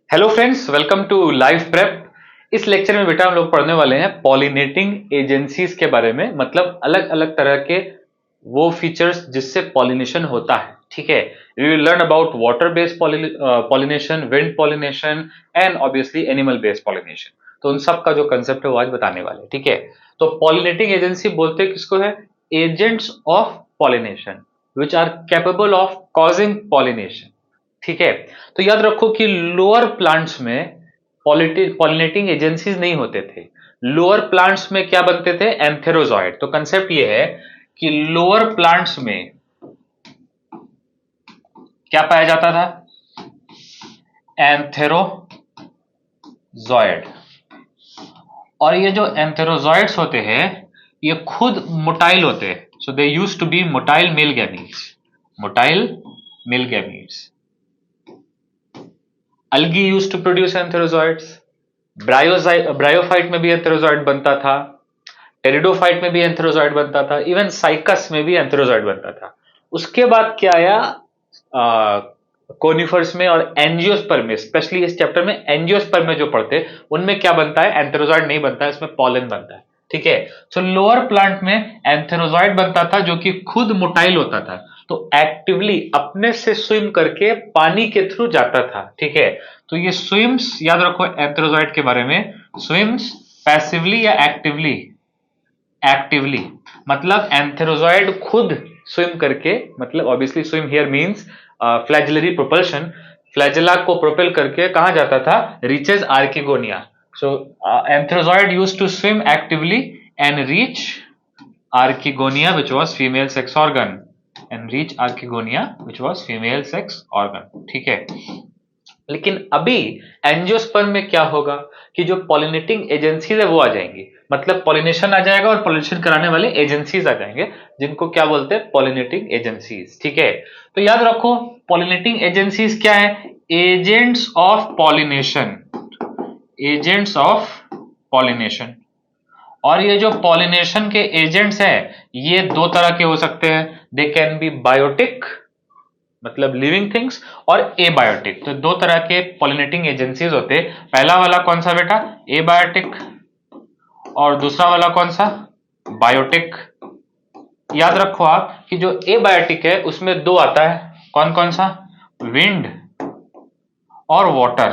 Hello friends, welcome to live prep. इस lecture में बेटा हम लोग पढ़ने वाले हैं पॉलिनेटिंग एजेंसीज के बारे में। मतलब अलग अलग तरह के वो फीचर्स जिससे पॉलिनेशन होता है। ठीक है, we will learn about water based pollination, wind pollination and obviously animal based pollination. तो उन सब का जो कंसेप्ट है वो आज बताने वाले हैं। ठीक है, तो पॉलिनेटिंग एजेंसी बोलते हैं किसको है? Agents of pollination which are capable of causing pollination. ठीक है, तो याद रखो कि लोअर प्लांट्स में पॉलिनेटिंग एजेंसीज नहीं होते थे। लोअर प्लांट्स में क्या बनते थे? एंथेरोजॉइड। तो कंसेप्ट ये है कि लोअर प्लांट्स में क्या पाया जाता था? एंथेरोजॉइड। और ये जो एंथेरोजॉइड्स होते हैं ये खुद मोटाइल होते हैं। So they use to be motile male gametes. Motile male gametes. algae used to produce antherozoids. Bryophyte में भी एंथेरोजॉइड बनता था, टेरिडोफाइट में भी एंथेरोजॉइड बनता था, इवन साइकस में भी एंथेरोजॉइड बनता था। उसके बाद क्या आया? कोनिफर्स में और एंजियोस्पर्म में, स्पेशली इस चैप्टर में एंजियोस्पर्म में जो पढ़ते उनमें क्या बनता है? एंथेरोजॉइड नहीं बनता है, इसमें पॉलन बनता है। ठीक है, सो लोअर प्लांट में एंथेरोजॉइड बनता था जो कि खुद मोटाइल होता था, तो एक्टिवली अपने से स्विम करके पानी के थ्रू जाता था। ठीक है, तो ये स्विम्स, याद रखो एंथेरोजॉइड के बारे में, स्विम्स पैसिवली या एक्टिवली? एक्टिवली। मतलब एंथेरोजॉइड खुद स्विम करके, मतलब obviously swim here means flagellary propulsion, flagella को प्रोपेल करके कहां जाता था? Reaches archegonia. So antherozoid used to swim actively and reach archegonia which was female sex organ, and reach archegonia which was female sex organ। ठीक है, लेकिन अभी angiosperm में क्या होगा कि जो पॉलिनेटिंग एजेंसीज है वो आ जाएंगी। मतलब पॉलिनेशन आ जाएगा और पॉलिनेशन कराने वाले एजेंसीज आ जाएंगे, जिनको क्या बोलते हैं? Pollinating agencies. ठीक है, तो याद रखो पॉलिनेटिंग एजेंसीज क्या है? Agents of pollination. Agents of pollination. और ये जो पॉलिनेशन के एजेंट्स हैं ये दो तरह के हो सकते हैं। दे कैन बी बायोटिक, मतलब लिविंग थिंग्स, और एबायोटिक। तो दो तरह के पॉलिनेटिंग एजेंसीज होते हैं। पहला वाला कौन सा बेटा? एबायोटिक। और दूसरा वाला कौन सा? बायोटिक। याद रखो आप कि जो एबायोटिक है उसमें दो आता है। कौन कौन सा? विंड और वाटर।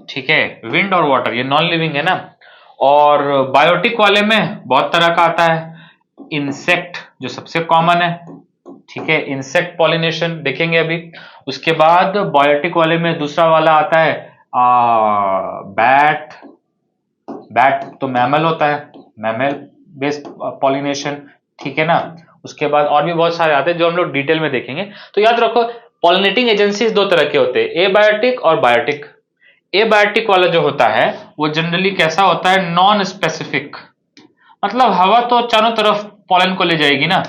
ठीक है, विंड और वाटर, ये नॉन लिविंग है ना। और बायोटिक वाले में बहुत तरह का आता है। इंसेक्ट जो सबसे कॉमन है। ठीक है, इंसेक्ट पॉलिनेशन देखेंगे अभी। उसके बाद बायोटिक वाले में दूसरा वाला आता है बैट। बैट तो मैमल होता है, मैमल बेस्ड पॉलिनेशन। ठीक है ना। उसके बाद और भी बहुत सारे आते हैं जो हम लोग डिटेल में देखेंगे। तो याद रखो पॉलिनेटिंग एजेंसीज दो तरह के होते हैं, एबायोटिक और बायोटिक। एबायोटिक वाला जो होता है वो जनरली कैसा होता है? Non specific. मतलब हवा तो चारों तरफ पॉलन को ले जाएगी ना।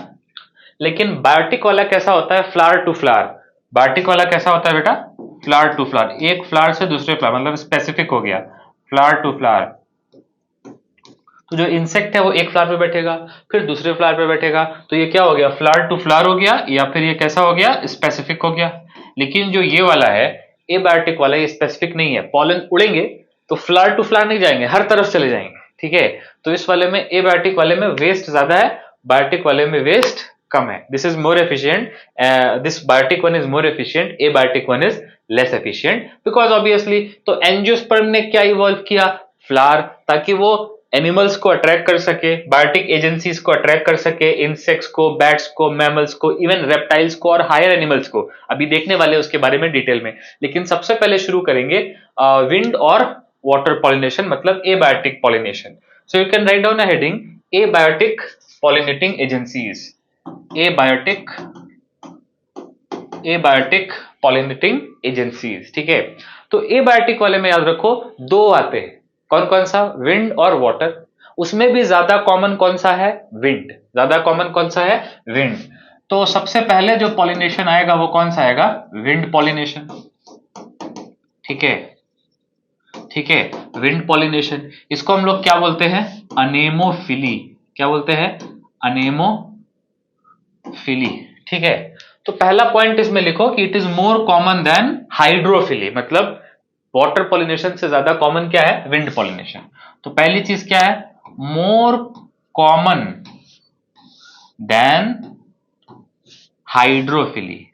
लेकिन बायोटिक वाला कैसा होता है? Flower to flower. बायोटिक वाला कैसा होता है बेटा? फ्लावर टू फ्लावर, एक फ्लावर से दूसरे फ्लावर, मतलब स्पेसिफिक हो गया, फ्लावर टू फ्लावर। तो जो इंसेक्ट है वो एक फ्लावर पे बैठेगा, फिर दूसरे फ्लावर पे बैठेगा, तो ये क्या हो गया? फ्लावर टू फ्लावर हो गया, या फिर ये कैसा हो गया? स्पेसिफिक हो गया। लेकिन जो ये वाला है एबायोटिक वाला, ये स्पेसिफिक नहीं है। पॉलन उड़ेंगे तो फ्लावर टू फ्लावर नहीं जाएंगे, हर तरफ चले जाएंगे। ठीक है, तो इस वाले में, एबायोटिक वाले में वेस्ट ज्यादा है, बायोटिक वाले में वेस्ट कम है। This is more efficient, this biotic one is more efficient, abiotic one is less efficient, because obviously तो एंजियोस्पर्म ने क्या इवॉल्व किया? फ्लावर, ताकि वो एनिमल्स को अट्रैक्ट कर सके, बायोटिक एजेंसीज को अट्रैक्ट कर सके, इंसेक्ट्स को, बैट्स को, मैमल्स को, इवन रेप्टाइल्स को और हायर एनिमल्स को। अभी देखने वाले उसके बारे में डिटेल में। लेकिन सबसे पहले शुरू करेंगे विंड और वाटर पॉलिनेशन, मतलब abiotic pollination. So you can write down a heading, abiotic pollinating agencies. Abiotic, abiotic pollinating agencies. ठीक है, तो एबायोटिक वाले में याद रखो दो आते हैं। कौन कौन सा? विंड और वाटर। उसमें भी ज्यादा कॉमन कौन सा है? विंड। ज्यादा कॉमन कौन सा है? विंड। तो सबसे पहले जो पॉलिनेशन आएगा वो कौन सा आएगा? Wind pollination. ठीक है, ठीक है, विंड पॉलिनेशन। इसको हम लोग क्या बोलते हैं? अनेमोफिली। क्या बोलते हैं? अनेमोफिली। ठीक है, तो पहला पॉइंट इसमें लिखो कि it is more common than hydrophily, मतलब वाटर पॉलिनेशन से ज्यादा कॉमन क्या है, विंड पॉलिनेशन। तो पहली चीज क्या है, मोर कॉमन देन हाइड्रोफिली,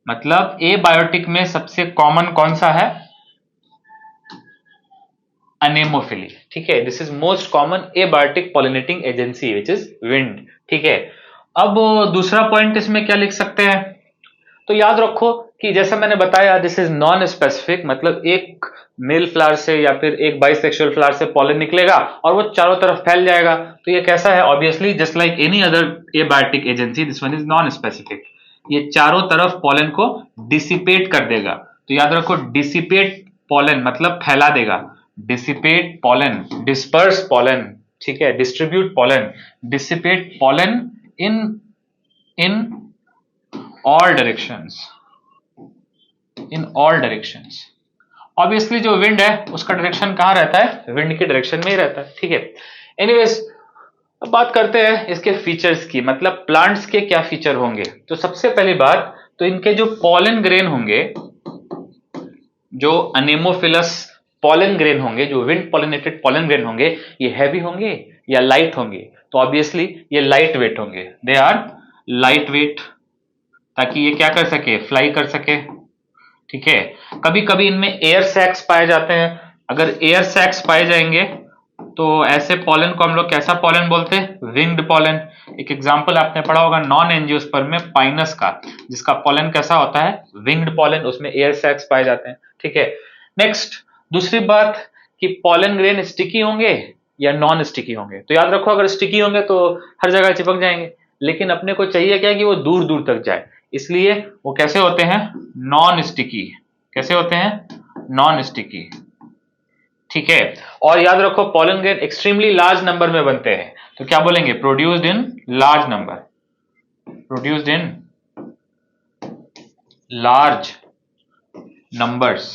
मतलब एबायोटिक में सबसे कॉमन कौन सा है, अनेमोफिली। ठीक है, this is most common abiotic pollinating agency which is wind. ठीक है, अब दूसरा पॉइंट इसमें क्या लिख सकते हैं, तो याद रखो कि जैसे मैंने बताया दिस इज नॉन स्पेसिफिक, मतलब एक मेल फ्लावर से या फिर एक बाइसेक्सुअल फ्लावर से पॉलन निकलेगा और वो चारों तरफ फैल जाएगा। तो ये कैसा है, obviously just like any other abiotic agency this one is non specific, ये चारों तरफ पॉलन को डिसिपेट कर देगा। तो याद रखो डिसिपेट पॉलन मतलब फैला देगा, डिसिपेट पॉलन, डिस्पर्स पॉलन, ठीक है, distribute pollen, dissipate pollen in in all directions, in all directions. Obviously जो विंड है उसका डायरेक्शन कहां रहता है, विंड की डायरेक्शन में ही रहता है। ठीक है, एनीवेज अब बात करते हैं इसके फीचर्स की, मतलब प्लांट्स के क्या फीचर होंगे। तो सबसे पहली बात तो इनके जो पॉलन ग्रेन होंगे, जो अनेमोफिलस पॉलन ग्रेन होंगे, जो विंड पॉलिनेटेड पॉलन ग्रेन होंगे, ये हैवी होंगे या लाइट होंगे। तो ऑब्वियसली ये लाइट वेट होंगे, दे आर लाइट वेट, ताकि ये क्या कर सके, फ्लाई कर सके। ठीक है, कभी कभी इनमें एयर सैक्स पाए जाते हैं, अगर एयर सैक्स पाए जाएंगे तो ऐसे पॉलन को हम लोग कैसा पॉलन बोलते हैं, विंग्ड पॉलन। एक एग्जांपल आपने पढ़ा होगा नॉन एंजियोस्पर्म में पाइनस का, जिसका पॉलन कैसा होता है, विंग्ड पॉलन, उसमें एयर सैक्स पाए जाते हैं। ठीक है, नेक्स्ट दूसरी बात कि पॉलन ग्रेन स्टिकी होंगे या नॉन स्टिकी होंगे। तो याद रखो अगर स्टिकी होंगे तो हर जगह चिपक जाएंगे, लेकिन अपने को चाहिए क्या कि वो दूर दूर तक जाए, इसलिए वो कैसे होते हैं, नॉन स्टिकी। कैसे होते हैं, नॉन स्टिकी। ठीक है, और याद रखो pollen grain extremely large number में बनते हैं, तो क्या बोलेंगे, produced in large number, produced in large numbers.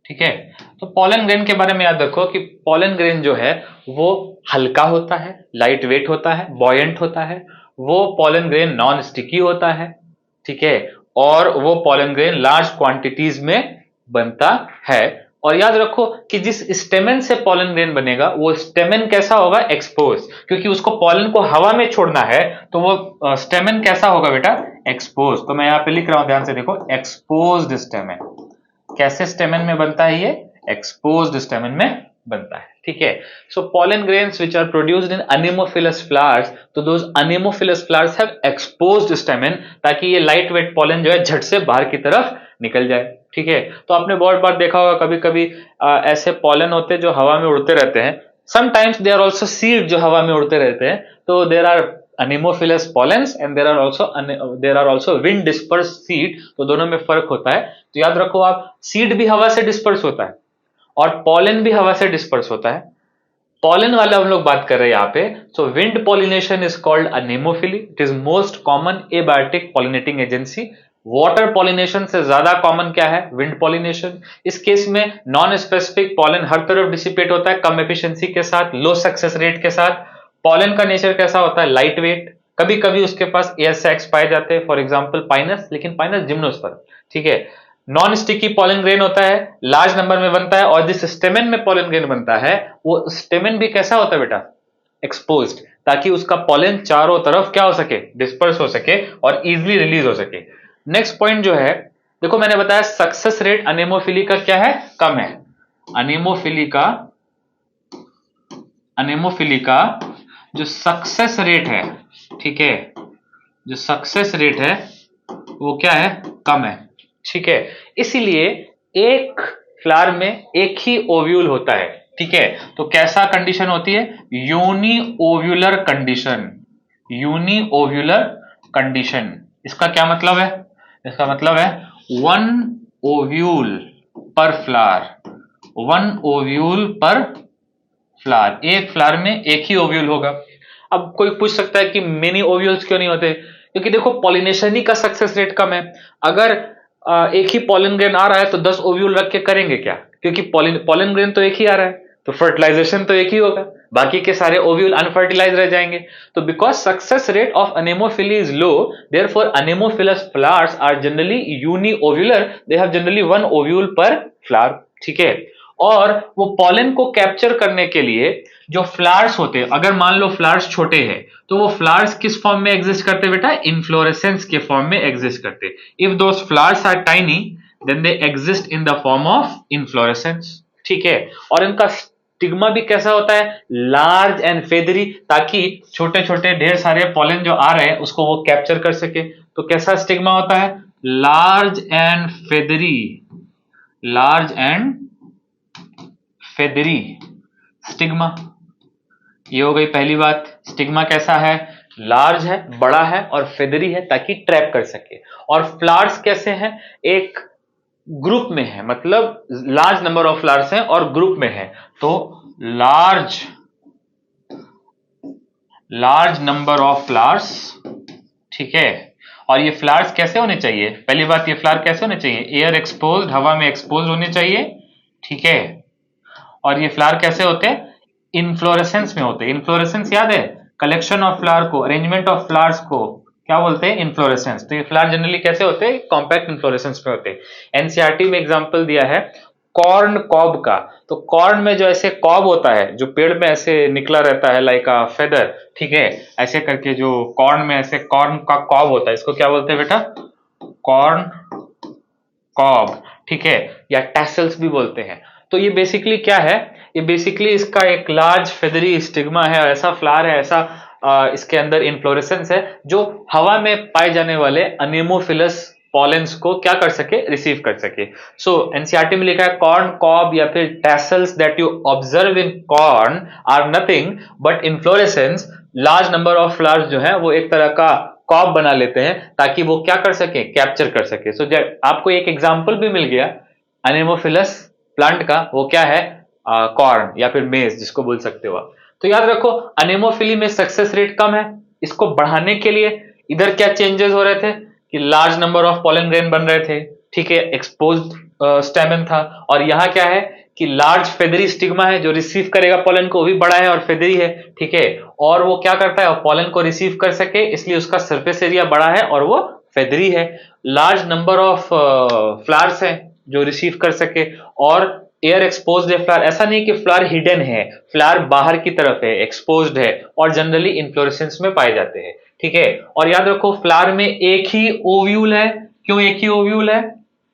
ठीक है, तो पॉलन ग्रेन के बारे में याद रखो कि पॉलन ग्रेन जो है वो हल्का होता है, लाइट वेट होता है, बॉयंट होता है, वो पॉलन ग्रेन नॉन स्टिकी होता है। ठीक है, और वो पॉलन ग्रेन लार्ज क्वांटिटीज में बनता है। और याद रखो कि जिस स्टेमन से पॉलन ग्रेन बनेगा वो स्टेमन कैसा होगा, एक्सपोज, क्योंकि उसको पॉलन को हवा में छोड़ना है, तो वो स्टेमन कैसा होगा बेटा, एक्सपोज। तो मैं यहां पे लिख रहा हूं, ध्यान से देखो, एक्सपोज्ड स्टेमन। कैसे स्टेमन में बनता है ये, एक्सपोज्ड स्टेमन में बनता है। ठीक है, so pollen grains which are produced in anemophilous flowers, तो those anemophilous flowers have exposed stamen, ताकि ये लाइट वेट पॉलन जो है झट से बाहर की तरफ निकल जाए। ठीक है, तो आपने बहुत बार देखा होगा कभी कभी ऐसे पॉलन होते हैं जो हवा में उड़ते रहते हैं, sometimes they are also seed जो हवा में उड़ते रहते हैं, तो there are anemophilous pollens and there are also wind dispersed seed, तो दोनों में फर्क होता है। तो याद रखो आप, सीड भी हवा से डिस्पर्स होता है और पॉलन भी हवा से डिस्पर्स होता है। पॉलन वाला हम लोग बात कर रहे हैं यहाँ पे। So wind pollination is called anemophily, it is most common abiotic pollinating agency. Water pollination से ज्यादा कॉमन क्या है, विंड पॉलिनेशन। इस केस में नॉन स्पेसिफिक पॉलन हर तरफ डिसिपेट होता है, कम एफिशिएंसी के साथ, लो सक्सेस रेट के साथ। पॉलन का नेचर कैसा होता है, लाइट वेट, कभी कभी उसके पास एयर सैक्स पाए जाते हैं, फॉर एग्जाम्पल पाइनस, लेकिन पाइनस जिम्नोस्पर्म। ठीक है, नॉन स्टिकी पॉलन ग्रेन होता है, लार्ज नंबर में बनता है, और जिस स्टेमन में पॉलन ग्रेन बनता है वो स्टेमन भी कैसा होता है बेटा, एक्सपोज्ड, ताकि उसका पॉलन चारों तरफ क्या हो सके, डिस्पर्स हो सके और इजिली रिलीज हो सके। नेक्स्ट पॉइंट जो है, देखो मैंने बताया सक्सेस रेट अनेमोफिली का क्या है, कम है। अनेमोफिली का जो सक्सेस रेट है, ठीक है, जो सक्सेस रेट है वो क्या है, कम है। ठीक है, इसीलिए एक फ्लावर में एक ही ओव्यूल होता है। ठीक है, तो कैसा कंडीशन होती है, uni ovular condition, uni ovular condition. इसका क्या मतलब है, इसका मतलब है one ovule per flower, one ovule per flower, एक फ्लावर में एक ही ओव्यूल होगा। अब कोई पूछ सकता है कि मेनी ओव्यूल्स क्यों नहीं होते, क्योंकि देखो पॉलिनेशन ही का सक्सेस रेट कम है। अगर एक ही पॉलन ग्रेन आ रहा है तो 10 ओव्यूल रख के करेंगे क्या, क्योंकि पॉलन ग्रेन तो एक ही आ रहा है, तो फर्टिलाइजेशन तो एक ही होगा। बाकी के सारे ओव्यूल अनफर्टिलाइज रह जाएंगे। तो because success rate of anemophily is low, therefore anemophilous flowers are generally uniovular, they have generally one ovule per flower, ठीक है। और वो पॉलन को कैप्चर करने के लिए जो फ्लावर्स होते हैं, अगर मान लो फ्लावर्स छोटे हैं तो वो फ्लावर्स किस फॉर्म में एग्जिस्ट करते बेटा, इन्फ्लोरेसेंस के फॉर्म में एग्जिस्ट करते। If those flowers are tiny then they exist in the form of inflorescence, ठीक है। और इनका स्टिग्मा भी कैसा होता है, लार्ज एंड फेदरी, ताकि छोटे छोटे ढेर सारे पॉलन जो आ रहे हैं उसको वो कैप्चर कर सके। तो कैसा स्टिग्मा होता है, large and feathery, large and feathery stigma. ये हो गई पहली बात, स्टिग्मा कैसा है, लार्ज है, बड़ा है और फेदरी है ताकि ट्रैप कर सके। और फ्लावर्स कैसे हैं, एक ग्रुप में है, मतलब लार्ज नंबर ऑफ फ्लावर्स हैं और ग्रुप में है। तो लार्ज नंबर ऑफ फ्लावर्स, ठीक है। और ये फ्लावर्स कैसे होने चाहिए, पहली बात ये फ्लावर कैसे होने चाहिए, एयर एक्सपोज्ड, हवा में एक्सपोज होने चाहिए, ठीक है। और ये फ्लावर कैसे होते हैं, इन्फ्लोरेसेंस में होते हैं। इन्फ्लोरेसेंस याद है, कलेक्शन ऑफ फ्लावर को, अरेंजमेंट ऑफ फ्लावर्स को क्या बोलते हैं, इन्फ्लोरेसेंस। तो ये फ्लावर जनरली कैसे होते हैं, कॉम्पैक्ट इन्फ्लोरेसेंस में होते हैं। एनसीईआरटी में एग्जांपल दिया है कॉर्न कॉब का। तो कॉर्न में जो ऐसे कॉब होता है, जो पेड़ में ऐसे निकला रहता है लाइक अ फेदर, ठीक है, ऐसे करके जो कॉर्न में ऐसे कॉर्न का कॉब होता है, इसको क्या बोलते हैं बेटा, कॉर्न कॉब, ठीक है, या टैसल्स भी बोलते हैं। तो ये बेसिकली क्या है, ये बेसिकली इसका एक लार्ज फेदरी स्टिग्मा है, ऐसा फ्लावर है, ऐसा इसके अंदर इन्फ्लोरेसेंस है जो हवा में पाए जाने वाले अनेमोफिलस पॉलेंस को क्या कर सके, रिसीव कर सके। सो एनसीईआरटी में लिखा है कॉर्न कॉब या फिर tassels that you observe in corn are nothing but inflorescence. Large number of flowers जो है वो एक तरह का कॉब बना लेते हैं ताकि वो क्या कर सके, कैप्चर कर सके। सो आपको एक एग्जाम्पल भी मिल गया अनेमोफिलस प्लांट का, वो क्या है, कॉर्न या फिर मेज जिसको बोल सकते हो आप। तो याद रखो अनेमोफिली में सक्सेस रेट कम है, इसको बढ़ाने के लिए इधर क्या चेंजेस हो रहे थे कि large number of pollen grain बन रहे थे, ठीक है, एक्सपोज्ड स्टेमन था। और यहाँ क्या है कि लार्ज फेदरी स्टिग्मा है, जो रिसीव करेगा पॉलन को वो भी बड़ा है और फेदरी है, ठीक है। और वो क्या करता है, पॉलन को रिसीव कर सके इसलिए उसका सरफेस एरिया बड़ा है और वो फेदरी है। लार्ज नंबर ऑफ फ्लावर्स है जो रिसीव कर सके, और एयर एक्सपोज्ड है फ्लावर, ऐसा नहीं कि फ्लावर हिडन है, फ्लावर बाहर की तरफ है, एक्सपोज्ड है और जनरली इन्फ्लोरेसेंस में पाए जाते हैं, ठीक है। और याद रखो फ्लावर में एक ही ओव्यूल है, क्यों एक ही ओव्यूल है,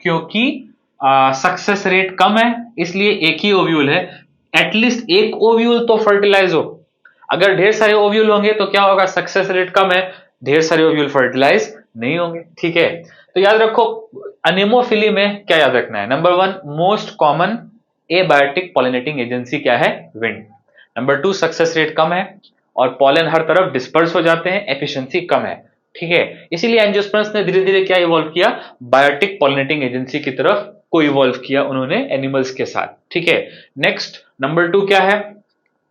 क्योंकि सक्सेस रेट कम है इसलिए एक ही ओव्यूल है। एटलीस्ट एक ओव्यूल तो फर्टिलाइज हो, अगर ढेर सारे ओव्यूल होंगे तो क्या होगा, सक्सेस रेट कम है, ढेर सारे ओव्यूल फर्टिलाइज नहीं होंगे, ठीक है। तो याद रखो अनेमोफिली में क्या याद रखना है, number one most common abiotic pollinating agency क्या है, wind. Number two success rate कम है और पॉलन हर तरफ डिस्पर्स हो जाते हैं, एफिशिएंसी कम है, ठीक है। इसीलिए एंजियोस्पर्म्स ने धीरे धीरे क्या इवॉल्व किया, बायोटिक पॉलिनेटिंग एजेंसी की तरफ को इवॉल्व किया उन्होंने एनिमल्स के साथ, ठीक है। नेक्स्ट नंबर टू क्या है,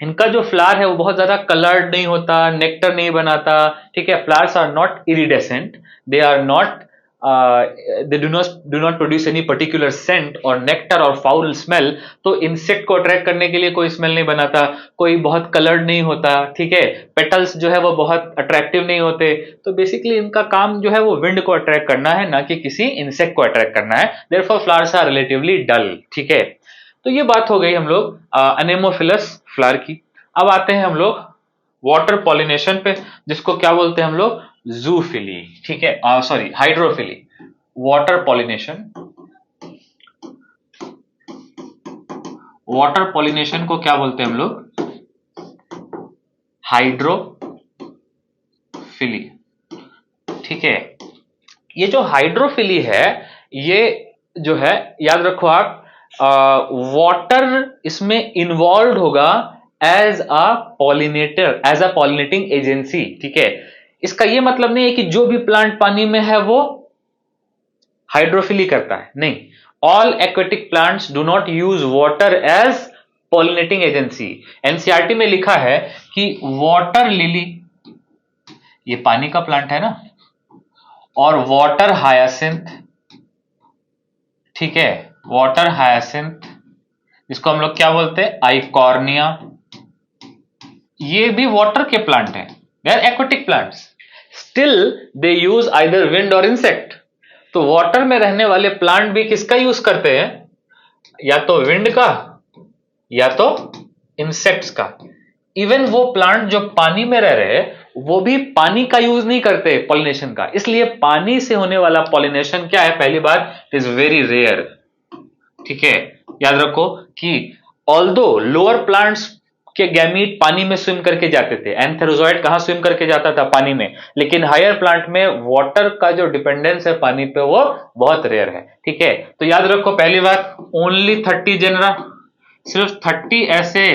इनका जो फ्लावर है वो बहुत ज्यादा कलर्ड नहीं होता, नेक्टर नहीं बनाता, ठीक है। Flowers are not iridescent, they are not they do not produce any particular scent और नेक्टर और फाउल स्मेल। तो इंसेक्ट को अट्रैक्ट करने के लिए कोई स्मेल नहीं बनाता, कोई बहुत कलर्ड नहीं होता, ठीक है। पेटल्स जो है वो बहुत अट्रैक्टिव नहीं होते। तो बेसिकली इनका काम जो है वो विंड को अट्रैक्ट करना है, ना कि किसी इंसेक्ट को अट्रैक्ट करना है। देयरफॉर फ्लावर्स आर रिलेटिवली डल, ठीक है। तो ये बात हो गई हम लोग अनेमोफिलस फ्लावर की। अब आते हैं हम लोग वाटर पॉलिनेशन पे, जिसको क्या बोलते हैं हम लोग, जूफिली, ठीक है, sorry hydrophily. Water pollination, water pollination को क्या बोलते हैं हम लोग, हाइड्रोफिली, ठीक है। ये जो हाइड्रोफिली है, ये जो है याद रखो आप, वाटर इसमें इन्वॉल्व होगा as a pollinator, as a pollinating agency, ठीक है। इसका ये मतलब नहीं है कि जो भी प्लांट पानी में है वो हाइड्रोफिली करता है, नहीं। All aquatic plants do not use water as pollinating agency. NCERT में लिखा है कि वाटर लिली, ये पानी का प्लांट है ना, और वाटर हायासिंथ, ठीक है, वाटर हायासिंथ, जिसको हम लोग क्या बोलते हैं, आइकॉर्निया, ये भी वाटर के प्लांट हैं, they are aquatic plants, still they use either wind or insect. तो वाटर में रहने वाले प्लांट भी किसका यूज करते हैं, या तो विंड का या तो इंसेक्ट्स का। इवन वो प्लांट जो पानी में रह रहे हैं वो भी पानी का यूज नहीं करते पॉलिनेशन का, इसलिए पानी से होने वाला पॉलिनेशन क्या है, पहली बात इट इज वेरी रेयर। ठीक है, याद रखो कि ऑल्दो लोअर प्लांट्स के गैमीट पानी में स्विम करके जाते थे, एंथेरोजॉइड कहां स्विम करके जाता था, पानी में, लेकिन हायर प्लांट में वाटर का जो डिपेंडेंस है पानी पे वो बहुत रेयर है। ठीक है, तो याद रखो पहली बात ओनली 30 जेनरा, सिर्फ 30 ऐसे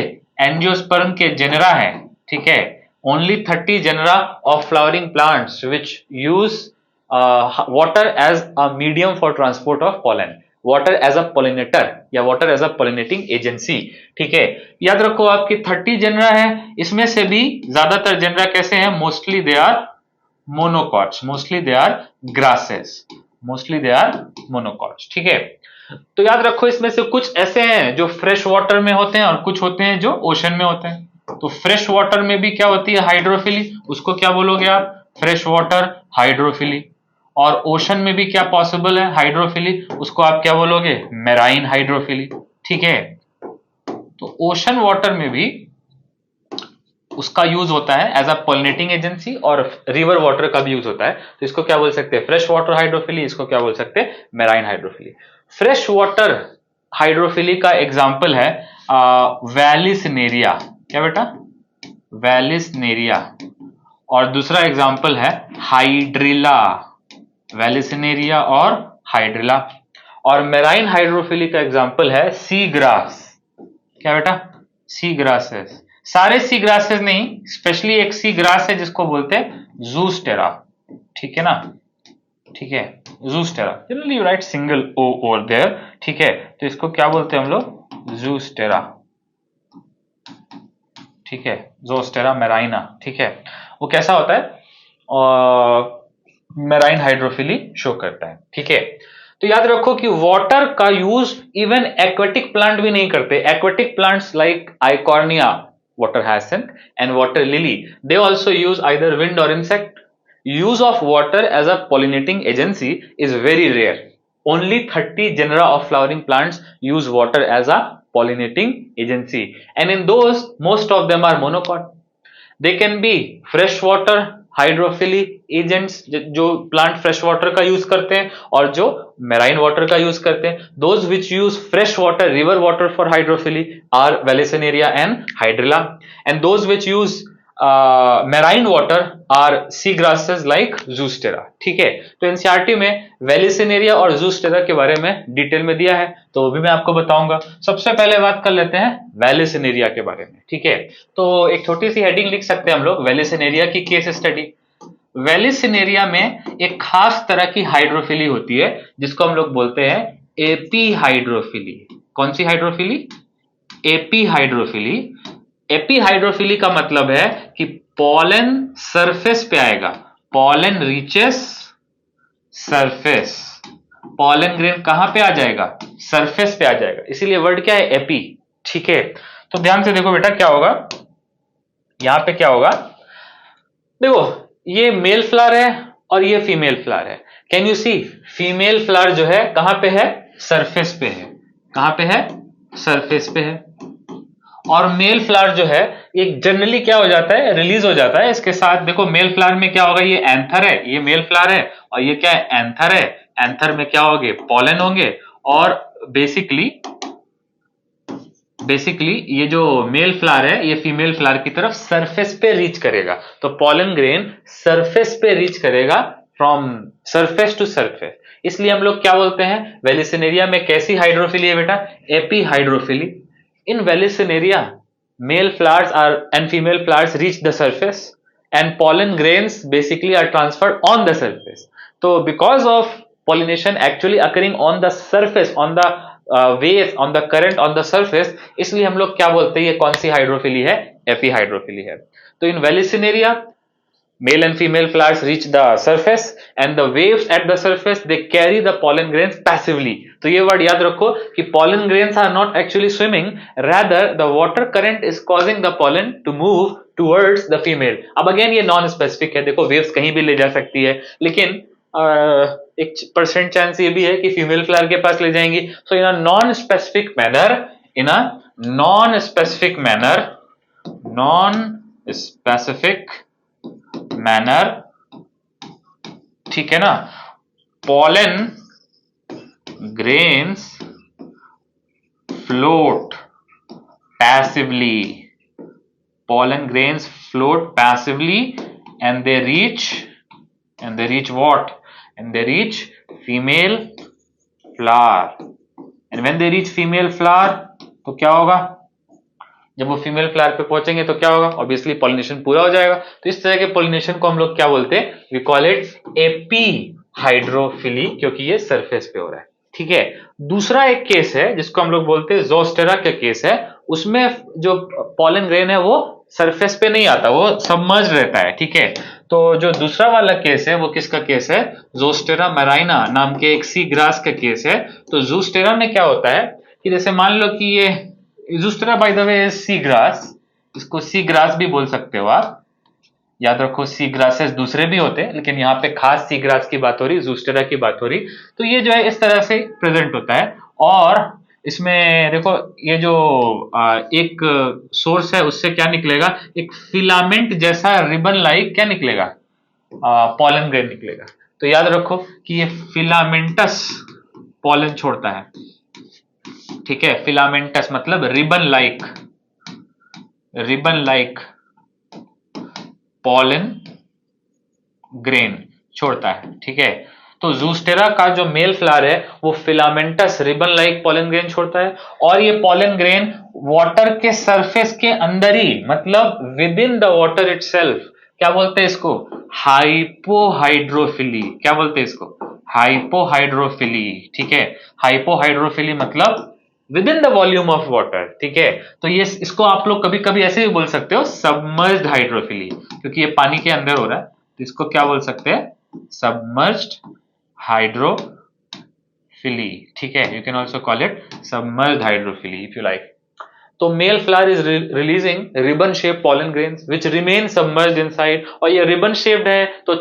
एंजियोस्पर्म के जेनरा हैं। ठीक है, only 30 genera of flowering plants which use water as a medium for transport of pollen, water as a pollinator या water as a pollinating agency. ठीक है, याद रखो आपकी 30 जेनरा है, इसमें से भी ज्यादातर जेनरा कैसे हैं, mostly they are monocots, mostly they are grasses, mostly they are monocots. ठीक है, तो याद रखो इसमें से कुछ ऐसे हैं जो फ्रेश वाटर में होते हैं और कुछ होते हैं जो ओशन में होते हैं। तो फ्रेश वाटर में भी क्या होती है, हाइड्रोफिली, उसको क्या बोलोगे आप, फ्रेश वाटर हाइड्रोफिली। और ओशन में भी क्या पॉसिबल है, हाइड्रोफिली, उसको आप क्या बोलोगे, मेराइन हाइड्रोफिली। ठीक है, तो ओशन वाटर में भी उसका यूज होता है एज अ पॉलिनेटिंग एजेंसी, और रिवर वाटर का भी यूज होता है। तो इसको क्या बोल सकते हैं, फ्रेश वाटर हाइड्रोफिली, इसको क्या बोल सकते हैं, marine hydrophily. Fresh water hydrophily का एग्जाम्पल है वैलिसनेरिया, क्या बेटा, वैलिसनेरिया। और दूसरा एग्जाम्पल है हाइड्रिला, वैलिसनेरिया और हाइड्रिला। और मेराइन हाइड्रोफिली का एग्जाम्पल है सी ग्रास, क्या बेटा, सी ग्रासेस। सारे सी ग्रासेस नहीं, स्पेशली एक सी ग्रास है जिसको बोलते हैं जूस्टेरा। ठीक है ना, ठीक है, Zostera, generally you write single O over there. ठीक है, तो इसको क्या बोलते हैं हम लोग, जूस्टेरा। ठीक है, जोस्टेरा मेराइना। ठीक है, वो कैसा होता है, मेराइन हाइड्रोफिली शो करता है। ठीक है, तो याद रखो कि वाटर का यूज इवन एक्वेटिक प्लांट भी नहीं करते। Aquatic plants like Eichhornia, water hyacinth, and water lily, they also use either wind or insect. Use of water as a pollinating agency is very rare. Only 30 genera of flowering plants use water as a pollinating agency, and in those most of them are monocot. They can be fresh water hydrophily agents, जो plant fresh water का use करते हैं और जो marine water का use करते हैं। Those which use fresh water, river water for hydrophily are Vallisneria and Hydrilla, and those which use marine water are sea grasses like Zostera. ठीक है, तो एनसीईआरटी में वेलिसनेरिया और जूस्टेरा के बारे में डिटेल में दिया है, तो वो भी मैं आपको बताऊंगा। सबसे पहले बात कर लेते हैं वेलिसनेरिया के बारे में। ठीक है, तो एक छोटी सी हेडिंग लिख सकते हैं हम लोग, वेलिसनेरिया की केस स्टडी। वेलिसनेरिया में एक खास तरह की हाइड्रोफिली होती है जिसको हम लोग बोलते हैं एपी हाइड्रोफिली। कौन सी hydrophily, epihydrophily. Epihydrophily का मतलब है कि पॉलन सरफेस पे आएगा, pollen reaches surface, pollen grain कहां पे आ जाएगा, सरफेस पे आ जाएगा, इसीलिए वर्ड क्या है, एपी। ठीक है, तो ध्यान से देखो बेटा क्या होगा, यहां पे क्या होगा, देखो ये मेल फ्लावर है और ये फीमेल फ्लावर है। Can you see, female flower जो है कहां पे है, सरफेस पे है, कहां पे है, सरफेस पे है। और मेल फ्लावर जो है ये जनरली क्या हो जाता है, रिलीज हो जाता है इसके साथ। देखो मेल फ्लावर में क्या होगा, ये एंथर है, ये मेल फ्लावर है, और ये क्या है, एंथर है। एंथर में क्या होंगे, पॉलन होंगे, और बेसिकली ये जो मेल फ्लावर है ये फीमेल फ्लावर की तरफ सरफेस पे रीच करेगा। तो पॉलन ग्रेन सरफेस पे रीच करेगा, फ्रॉम सरफेस टू सरफेस, इसलिए हम लोग क्या बोलते हैं, वेलिसनेरिया में कैसी हाइड्रोफिली है बेटा, AP hydrophily. In Vallisneria, male flowers are and female flowers reach the surface, and pollen grains basically are transferred on the surface. So, because of pollination actually occurring on the surface, on the waves, on the current, on the surface, इसलिए हम लोग क्या बोलते हैं, ये कौन सी hydrophily है, एपी हाइड्रोफिली है। तो इन Vallisneria male and female flowers reach the surface and the waves at the surface they carry the pollen grains passively. तो ये वर्ड याद रखो कि pollen grains are not actually swimming, rather the water current is causing the pollen to move towards the female. अब again ये non specific है, देखो waves कहीं भी ले जा सकती है, लेकिन एक परसेंट चांस ये भी है कि फीमेल फ्लावर के पास ले जाएंगी। So in a non specific manner, in a non specific manner, non specific manner, ठीक है ना, pollen grains float passively, pollen grains float passively, and they reach what, and they reach female flower, and when they reach female flower तो क्या होगा, जब वो female flower पे पहुंचेंगे तो क्या होगा, ऑब्वियसली पॉलिनेशन पूरा हो जाएगा। तो इस तरह के पॉलिनेशन को हम लोग क्या बोलते हैं, we call it epi hydrophily, क्योंकि ये सरफेस पे हो रहा है, ठीक है। दूसरा एक केस है जिसको हम लोग बोलते हैं ज़ोस्टेरा का केस है, उसमें जो पॉलन ग्रेन है वो सरफेस पे नहीं आता, वो सबमर्ज रहता है, ठीक है। तो जो दूसरा वाला केस है वो किसका केस है, ज़ोस्टेरा मैराइना नाम के एक सी ग्रास का केस है। तो ज़ोस्टेरा में क्या होता है कि जैसे मान लो कि ये Zostera by the way sea grass, इसको सी ग्रास भी बोल सकते हो आप, याद रखो सी ग्रासेस दूसरे भी होते हैं, लेकिन यहाँ पे खास सी ग्रास की बात हो रही, ज़ोस्टेरा की बात हो रही। तो ये जो है इस तरह से प्रेजेंट होता है, और इसमें देखो ये जो एक सोर्स है उससे क्या निकलेगा, एक फिलामेंट जैसा रिबन लाइक क्या निकलेगा, पॉलन ग्रेन निकलेगा। तो याद रखो कि ये फिलामेंटस पॉलन छोड़ता है, ठीक है, फिलामेंटस मतलब रिबन लाइक पॉलन ग्रेन छोड़ता है, ठीक है। तो ज़ोस्टेरा का जो मेल फ्लावर है वो filamentous ribbon like pollen grain छोड़ता है, और ये पॉलन ग्रेन वाटर के सरफेस के अंदर ही, मतलब with in the water itself, क्या बोलते हैं इसको, हाइपोहाइड्रोफिली, क्या बोलते हैं इसको, हाइपोहाइड्रोफिली, ठीक है। हाइपोहाइड्रोफिली मतलब with in the volume of water, ठीक है। तो ये इसको आप लोग कभी कभी ऐसे भी बोल सकते हो सबमर्ज्ड हाइड्रोफिली, क्योंकि ये पानी के अंदर हो रहा है, तो इसको क्या बोल सकते हैं, सबमर्ज्ड हाइड्रोफिली, ठीक है। You can also call it submerged hydrophily if you like. तो male flower is releasing ribbon shape pollen grains which remain submerged inside, और ये रिबन शेप्ड है तो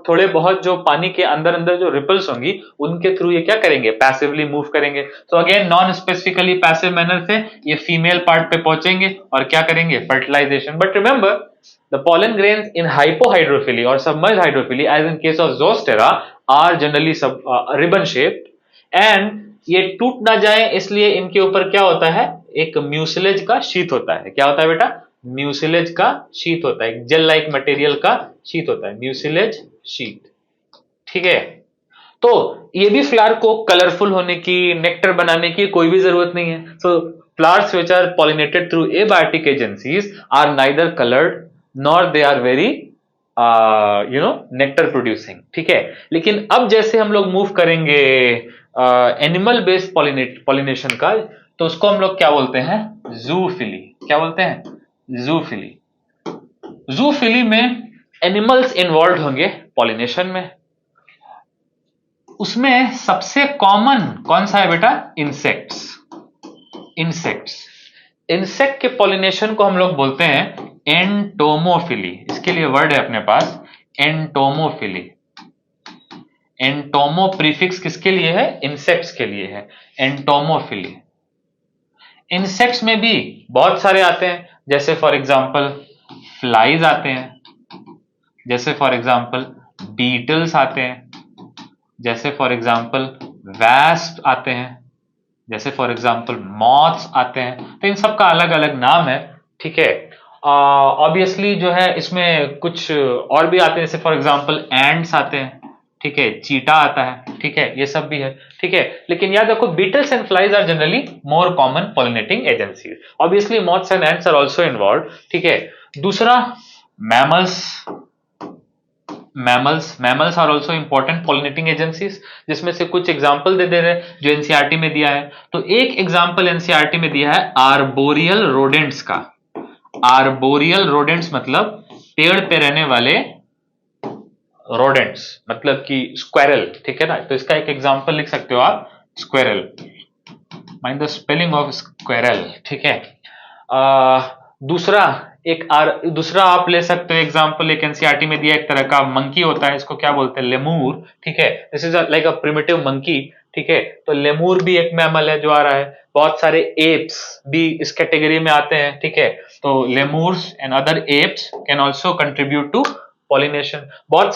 थोड़े बहुत जो पानी के अंदर अंदर जो रिपल्स होंगी उनके थ्रू ये क्या करेंगे, पैसिवली मूव करेंगे। तो again non specifically passive manner से ये फीमेल पार्ट पे पहुंचेंगे और क्या करेंगे, fertilization. But remember the pollen grains in hypohydrophily or submerged hydrophily as in case of Zostera are generally ribbon shaped, and ये टूट ना जाए इसलिए इनके ऊपर क्या होता है, एक म्यूसिलेज का शीट होता है। क्या होता है बेटा, म्यूसिलेज का शीट होता है, जेल लाइक मटेरियल का शीट होता है, म्यूसिलेज शीट, ठीक है। तो ये भी फ्लावर को कलरफुल होने की, नेक्टर बनाने की कोई भी जरूरत नहीं है। सो flowers which are pollinated through abiotic agencies are neither colored nor they are very nectar producing, ठीक है। लेकिन अब जैसे हम लोग मूव करेंगे एनिमल बेस्ड पॉलिनेशन का, तो उसको हम लोग क्या बोलते हैं, जूफिली। क्या बोलते हैं, जूफिली। जूफिली में एनिमल्स इन्वॉल्व होंगे पॉलिनेशन में, उसमें सबसे कॉमन कौन सा है बेटा, इंसेक्ट्स। इंसेक्ट के पॉलिनेशन को हम लोग बोलते हैं एंटोमोफिली, इसके लिए वर्ड है अपने पास एंटोमोफिली। एंटोमो प्रीफिक्स किसके लिए है, इंसेक्ट्स के लिए है, एंटोमोफिली। इंसेक्ट्स में भी बहुत सारे आते हैं, जैसे फॉर एग्जांपल फ्लाइज आते हैं, जैसे फॉर एग्जांपल बीटल्स आते हैं, जैसे फॉर एग्जांपल वैस्प आते हैं, जैसे फॉर एग्जांपल मॉथ्स आते हैं। तो इन सब का अलग अलग नाम है, ठीक है। ऑब्वियसली जो है इसमें कुछ और भी आते हैं, जैसे फॉर एग्जांपल एंड्स आते हैं, ठीक है, चीटा आता है, ठीक है, ये सब भी है, ठीक है। लेकिन याद रखो beetles and flies are generally more common pollinating agencies, obviously moths and ants are also involve, ठीक है। दूसरा mammals are also important pollinating agencies, जिसमें से कुछ एग्जाम्पल दे रहे हैं जो एनसीईआरटी में दिया है। तो एक एग्जाम्पल एनसीईआरटी में दिया है आर्बोरियल रोडेंट्स का। आर्बोरियल रोडेंट्स मतलब पेड़ पे रहने वाले रोडेंट्स, मतलब कि स्क्वेरल, ठीक है ना। तो इसका एक एग्जाम्पल लिख सकते हो आप, squirrel, mind the spelling of squirrel, ठीक है। दूसरा दूसरा आप ले सकते हो एग्जांपल, एक एनसीईआरटी में दिया एक तरह का मंकी होता है, इसको क्या बोलते हैं, लेमूर। ठीक है, this is like a primitive monkey. ठीक है, तो लेमूर भी एक मैमल है जो आ रहा है। बहुत सारे एप्स भी इस कैटेगरी में आते हैं। ठीक है, तो lemurs and other apes can also contribute to pollination. बहुत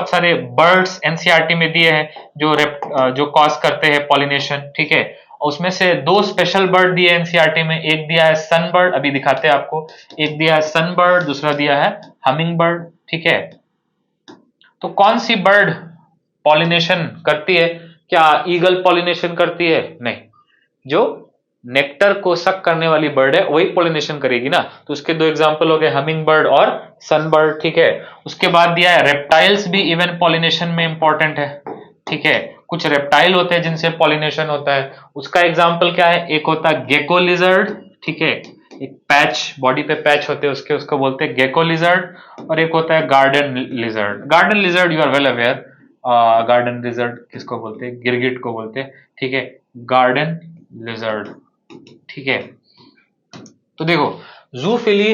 सारे बर्ड्स एनसीईआरटी में दिए हैं जो कॉज करते हैं पॉलिनेशन। ठीक है, उसमें से दो स्पेशल बर्ड दिए एनसीईआरटी में, एक दिया है सनबर्ड, अभी दिखाते हैं आपको। एक दिया है सनबर्ड, दूसरा दिया है हमिंग बर्ड। ठीक है, तो कौन सी बर्ड पॉलिनेशन करती है? क्या ईगल पॉलिनेशन करती है? नहीं, जो नेक्टर को सक करने वाली बर्ड है वही पॉलिनेशन करेगी ना। तो उसके दो एग्जांपल हो गए, हमिंग बर्ड और सनबर्ड। ठीक है, उसके बाद दिया है रेप्टाइल्स भी इवन पॉलिनेशन में इंपॉर्टेंट है। ठीक है, कुछ रेप्टाइल होते हैं जिनसे पॉलिनेशन होता है, उसका एग्जांपल क्या है? एक होता है गेको लिजर्ड। ठीक है, एक पैच, बॉडी पे पैच होते हैं उसके, उसको बोलते हैं गेको लिजर्ड। और एक होता है garden lizard. Garden lizard you are well aware, garden lizard किसको बोलते हैं? गिरगिट को बोलते हैं। ठीक है, गार्डन लिजर्ड। ठीक है, तो देखो जूफिली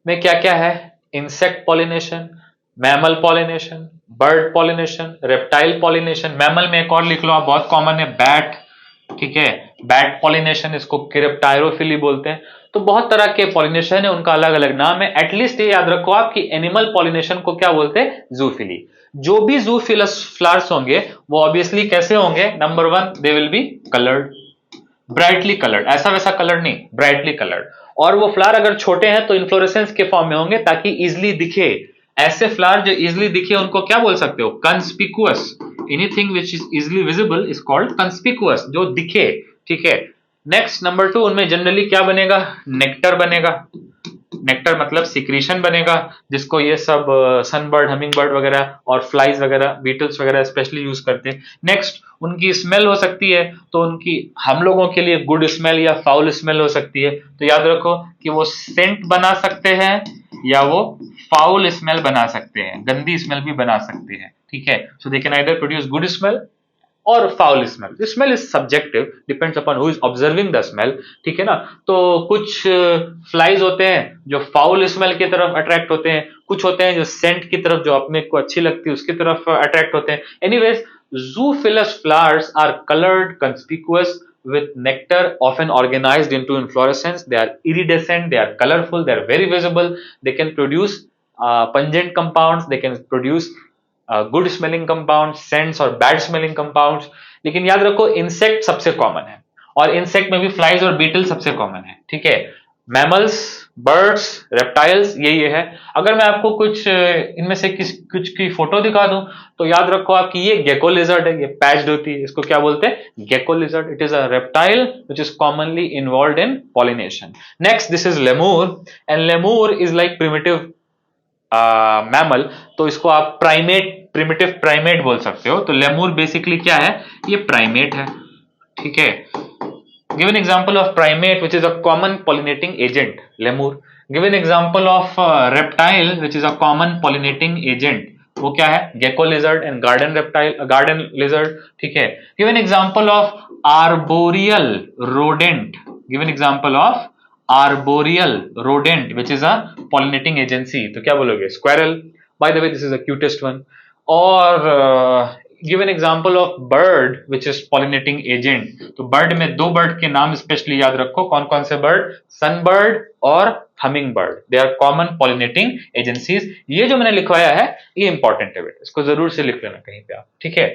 में क्या क्या है? Insect pollination, mammal pollination, bird pollination, reptile pollination. Mammal में एक और लिख लो आप, बहुत कॉमन है, बैट। ठीक है, बैट पॉलिनेशन, इसको क्रिप्टायरोफिली बोलते हैं। तो बहुत तरह के पॉलिनेशन है, उनका अलग अलग नाम है। एटलीस्ट ये याद रखो आप कि एनिमल पॉलिनेशन को क्या बोलते हैं? जूफिली। जो भी जूफिलस फ्लावर्स होंगे वो ऑब्वियसली कैसे होंगे? Number one, they will be coloured, brightly coloured, ऐसा वैसा कलर नहीं, ब्राइटली कलर्ड। और वो फ्लावर अगर छोटे हैं तो इन्फ्लोरेसेंस के फॉर्म में होंगे ताकि इजिली दिखे। ऐसे फ्लावर जो इजिली दिखे उनको क्या बोल सकते हो? Conspicuous. Anything which is easily visible is called conspicuous, जो दिखे। ठीक है, नेक्स्ट नंबर टू, उनमें जनरली क्या बनेगा? नेक्टर बनेगा। नेक्टर मतलब सिक्रीशन बनेगा, जिसको ये सब सनबर्ड, हमिंग बर्ड वगैरह और फ्लाइज वगैरह, बीटल्स वगैरह स्पेशली यूज करते हैं। नेक्स्ट, उनकी स्मेल हो सकती है, तो उनकी हम लोगों के लिए गुड स्मेल या फाउल स्मेल हो सकती है। तो याद रखो कि वो सेंट बना सकते हैं या वो फाउल स्मेल बना सकते हैं, गंदी स्मेल भी बना सकते हैं। ठीक है, so they can either produce good smell और foul smell. Smell is subjective, depends upon who is observing the smell. ठीक है ना, तो कुछ फ्लाइज होते हैं जो फाउल स्मेल की तरफ अट्रैक्ट होते हैं, कुछ होते हैं जो सेंट की तरफ, जो अपने को अच्छी लगती है उसकी तरफ अट्रैक्ट होते हैं। Anyways, zoophilous flowers are colored, conspicuous, with nectar often organized into inflorescence. They are iridescent, they are colorful, they are very visible. They can produce pungent compounds, they can produce good smelling compound, scents और bad smelling compounds. लेकिन याद रखो insect सबसे common है, और insect में भी flies और बीटल सबसे कॉमन है। ठीक है, मैमल्स, बर्ड्स, रेप्टाइल्स, ये है। अगर मैं आपको कुछ इनमें से कुछ की फोटो दिखा दूं तो याद रखो आप कि ये गेको लिजर्ड है, ये पैच्ड होती है, इसको क्या बोलते हैं? Gecko lizard. It is a reptile which is commonly involve in pollination. Next, this is lemur, and lemur is like primitive mammal. तो इसको आप प्रिमिटिव प्राइमेट बोल सकते हो। तो लेमूर बेसिकली क्या है? ये प्राइमेट है। ठीक है, give an example of primate which is a common pollinating agent, lemur. Give an example of reptile which is a common pollinating agent, वो क्या है? Gecko lizard and garden lizard. ठीक है, give an example of arboreal rodent. Give an example of arboreal rodent which is a pollinating agency, तो क्या बोलोगे? squirrel. By the way, this is the cutest one. और give an example of bird which is pollinating agent. तो bird में दो bird के नाम specially याद रखो, कौन कौन से बर्ड? सनबर्ड और hummingbird, they are common pollinating agencies. ये जो मैंने लिखवाया है ये इंपॉर्टेंट है बेटा, इसको जरूर से लिख लेना कहीं पे आप। ठीक है,